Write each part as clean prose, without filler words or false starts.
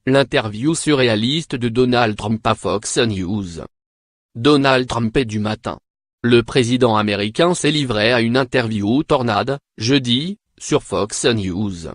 L'interview surréaliste de Donald Trump à Fox News. Donald Trump est du matin. Le président américain s'est livré à une interview tornade, jeudi, sur Fox News.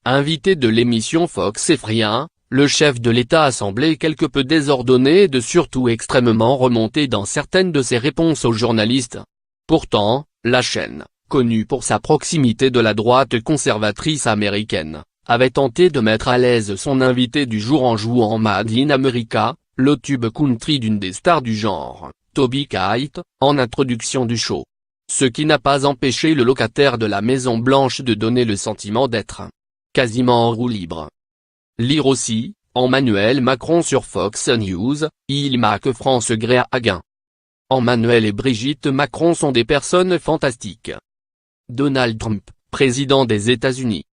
Invité de l'émission Fox Effrayant, le chef de l'État a semblé quelque peu désordonné et de surtout extrêmement remonté dans certaines de ses réponses aux journalistes. Pourtant, la chaîne, connue pour sa proximité de la droite conservatrice américaine, avait tenté de mettre à l'aise son invité du jour en jouant Made in America, le tube country d'une des stars du genre, Toby Keith, en introduction du show. Ce qui n'a pas empêché le locataire de la Maison Blanche de donner le sentiment d'être quasiment en roue libre. Lire aussi, Emmanuel Macron sur Fox News, il m'a que France gré à gain. Emmanuel et Brigitte Macron sont des personnes fantastiques. Donald Trump, président des États-Unis.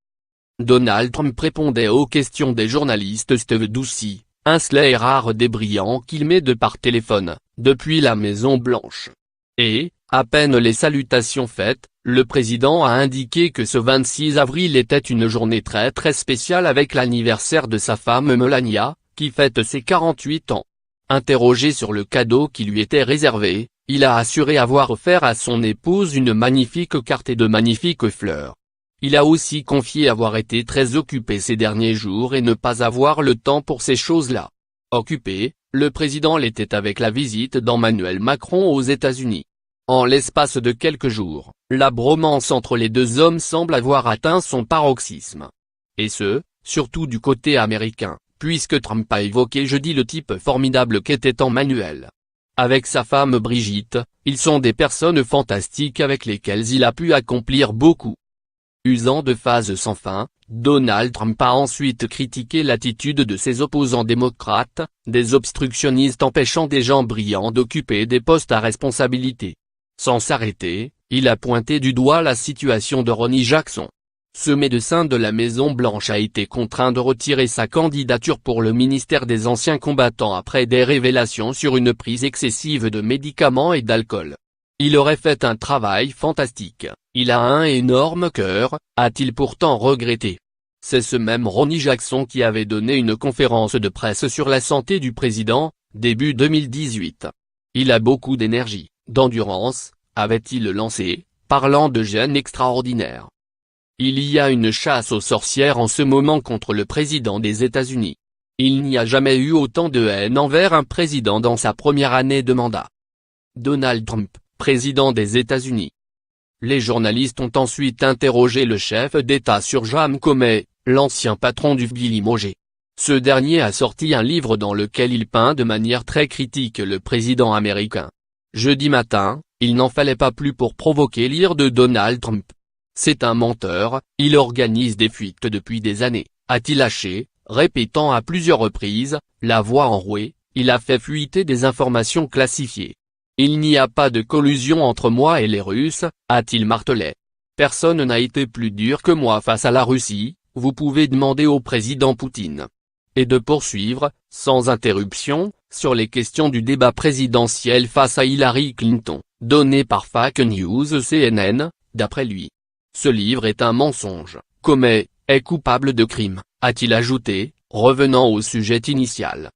Donald Trump répondait aux questions des journalistes Steve Doocy, un Slayer rare des brillants qu'il met de par téléphone, depuis la Maison Blanche. Et, à peine les salutations faites, le président a indiqué que ce 26 avril était une journée très spéciale avec l'anniversaire de sa femme Melania, qui fête ses 48 ans. Interrogé sur le cadeau qui lui était réservé, il a assuré avoir offert à son épouse une magnifique carte et de magnifiques fleurs. Il a aussi confié avoir été très occupé ces derniers jours et ne pas avoir le temps pour ces choses-là. Occupé, le président l'était avec la visite d'Emmanuel Macron aux États-Unis. En l'espace de quelques jours, la bromance entre les deux hommes semble avoir atteint son paroxysme. Et ce, surtout du côté américain, puisque Trump a évoqué jeudi le type formidable qu'était Emmanuel. Avec sa femme Brigitte, ils sont des personnes fantastiques avec lesquelles il a pu accomplir beaucoup. Usant de phases sans fin, Donald Trump a ensuite critiqué l'attitude de ses opposants démocrates, des obstructionnistes empêchant des gens brillants d'occuper des postes à responsabilité. Sans s'arrêter, il a pointé du doigt la situation de Ronny Jackson. Ce médecin de la Maison-Blanche a été contraint de retirer sa candidature pour le ministère des Anciens Combattants après des révélations sur une prise excessive de médicaments et d'alcool. Il aurait fait un travail fantastique, il a un énorme cœur, a-t-il pourtant regretté. C'est ce même Ronny Jackson qui avait donné une conférence de presse sur la santé du président, début 2018. Il a beaucoup d'énergie, d'endurance, avait-il lancé, parlant de gènes extraordinaires. Il y a une chasse aux sorcières en ce moment contre le président des États-Unis. Il n'y a jamais eu autant de haine envers un président dans sa première année de mandat. Donald Trump, président des États-Unis. Les journalistes ont ensuite interrogé le chef d'État sur James Comey, l'ancien patron du FBI limogé. Ce dernier a sorti un livre dans lequel il peint de manière très critique le président américain. Jeudi matin, il n'en fallait pas plus pour provoquer l'ire de Donald Trump. C'est un menteur, il organise des fuites depuis des années, a-t-il lâché, répétant à plusieurs reprises, la voix enrouée, il a fait fuiter des informations classifiées. Il n'y a pas de collusion entre moi et les Russes, a-t-il martelé. Personne n'a été plus dur que moi face à la Russie, vous pouvez demander au président Poutine. Et de poursuivre, sans interruption, sur les questions du débat présidentiel face à Hillary Clinton, donné par Fake News CNN, d'après lui. Ce livre est un mensonge, Comey est coupable de crime, a-t-il ajouté, revenant au sujet initial.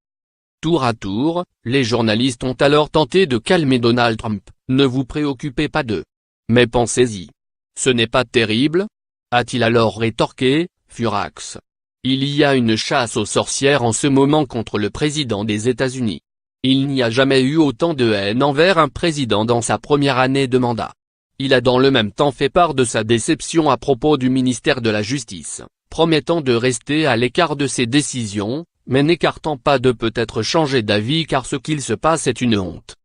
Tour à tour, les journalistes ont alors tenté de calmer Donald Trump, ne vous préoccupez pas d'eux. Mais pensez-y. Ce n'est pas terrible? A-t-il alors rétorqué, furax. Il y a une chasse aux sorcières en ce moment contre le président des États-Unis. Il n'y a jamais eu autant de haine envers un président dans sa première année de mandat. Il a dans le même temps fait part de sa déception à propos du ministère de la Justice, promettant de rester à l'écart de ses décisions, mais n'écartant pas de peut-être changer d'avis car ce qu'il se passe est une honte.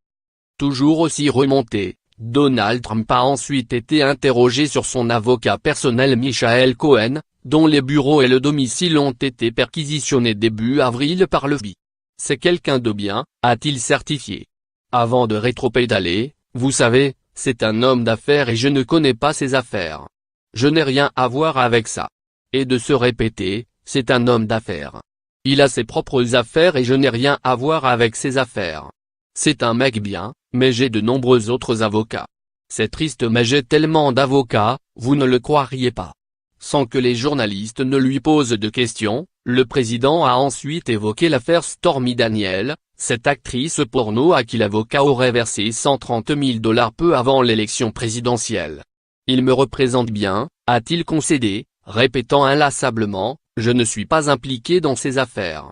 Toujours aussi remonté, Donald Trump a ensuite été interrogé sur son avocat personnel Michael Cohen, dont les bureaux et le domicile ont été perquisitionnés début avril par le FBI. C'est quelqu'un de bien, a-t-il certifié. Avant de rétropédaler, vous savez, c'est un homme d'affaires et je ne connais pas ses affaires. Je n'ai rien à voir avec ça. Et de se répéter, c'est un homme d'affaires. Il a ses propres affaires et je n'ai rien à voir avec ses affaires. C'est un mec bien, mais j'ai de nombreux autres avocats. C'est triste mais j'ai tellement d'avocats, vous ne le croiriez pas. Sans que les journalistes ne lui posent de questions, Le président a ensuite évoqué l'affaire Stormy Daniels, cette actrice porno à qui l'avocat aurait versé 130 000 $ peu avant l'élection présidentielle. Il me représente bien, a-t-il concédé, répétant inlassablement, je ne suis pas impliqué dans ces affaires.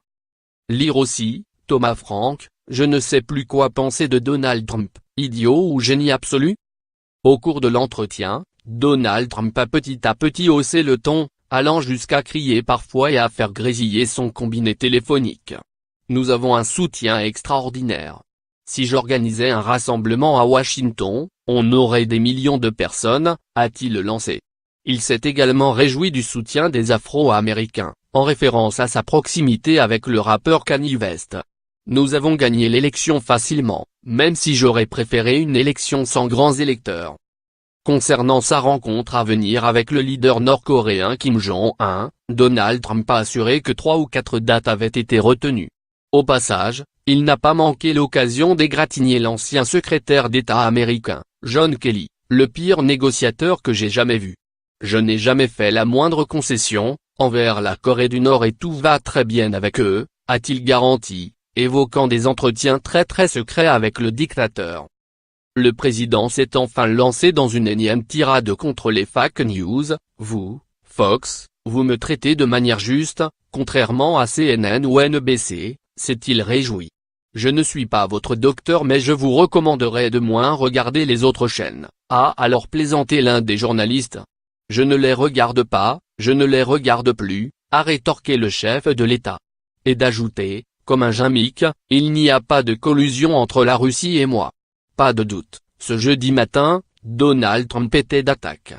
Lire aussi, Thomas Frank, je ne sais plus quoi penser de Donald Trump, idiot ou génie absolu? Au cours de l'entretien, Donald Trump a petit à petit haussé le ton, allant jusqu'à crier parfois et à faire grésiller son combiné téléphonique. Nous avons un soutien extraordinaire. Si j'organisais un rassemblement à Washington, on aurait des millions de personnes, a-t-il lancé. Il s'est également réjoui du soutien des Afro-Américains, en référence à sa proximité avec le rappeur Kanye West. Nous avons gagné l'élection facilement, même si j'aurais préféré une élection sans grands électeurs. Concernant sa rencontre à venir avec le leader nord-coréen Kim Jong-un, Donald Trump a assuré que 3 ou 4 dates avaient été retenues. Au passage, il n'a pas manqué l'occasion d'égratigner l'ancien secrétaire d'État américain, John Kelly, le pire négociateur que j'ai jamais vu. Je n'ai jamais fait la moindre concession envers la Corée du Nord et tout va très bien avec eux, a-t-il garanti, évoquant des entretiens très secrets avec le dictateur. Le président s'est enfin lancé dans une énième tirade contre les fake news, vous, Fox, vous me traitez de manière juste, contrairement à CNN ou NBC, s'est-il réjoui. Je ne suis pas votre docteur mais je vous recommanderais de moins regarder les autres chaînes, a alors plaisanté l'un des journalistes. Je ne les regarde pas, je ne les regarde plus, a rétorqué le chef de l'État. Et d'ajouter, comme un gimmick, il n'y a pas de collusion entre la Russie et moi. Pas de doute, ce jeudi matin, Donald Trump était d'attaque.